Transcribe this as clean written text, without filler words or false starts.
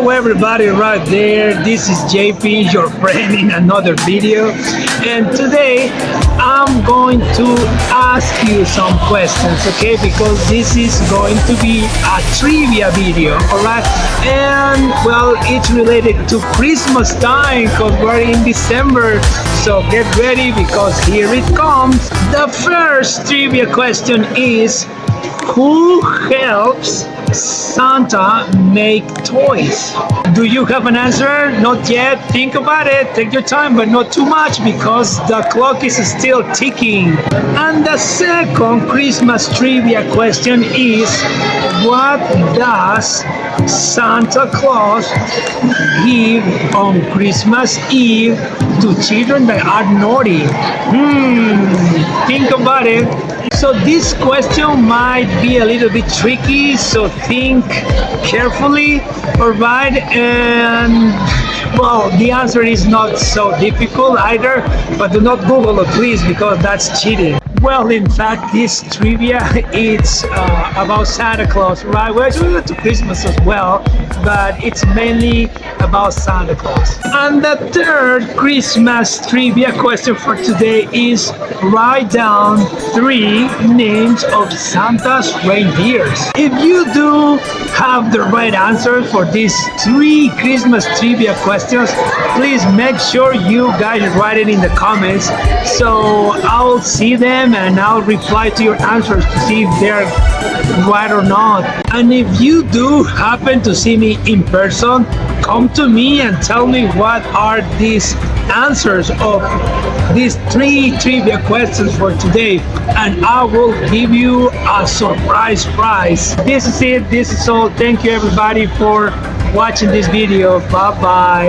Hello everybody right there, this is JP, your friend in another video, and today I'm going to ask you some questions, okay, because this is going to be a trivia video, alright, and well, it's related to Christmas time because we're in December, so get ready because here it comes. The first trivia question is, who helps Santa make toys? Do you have an answer? Not yet. Think about it. Take your time, but not too much because the clock is still ticking. And the second Christmas trivia question is, what does Santa Claus give on Christmas Eve to children that are naughty? Think about it. So this question might be a little bit tricky, so think carefully, alright? And well, the answer is not so difficult either, but do not Google it please, because that's cheating. Well, in fact, this trivia it's about Santa Claus, right? We're actually to Christmas as well, but it's mainly about Santa Claus. And the third Christmas trivia question for today is, write down 3 names of Santa's reindeers. If you do have the right answer for these 3 Christmas trivia questions, please make sure you guys write it in the comments so I'll see them and I'll reply to your answers to see if they're right or not. And if you do happen to see me in person, come to me and tell me what are these answers of these 3 trivia questions for today, and I will give you a surprise prize. This is it. This is all. Thank you everybody for watching this video. Bye bye.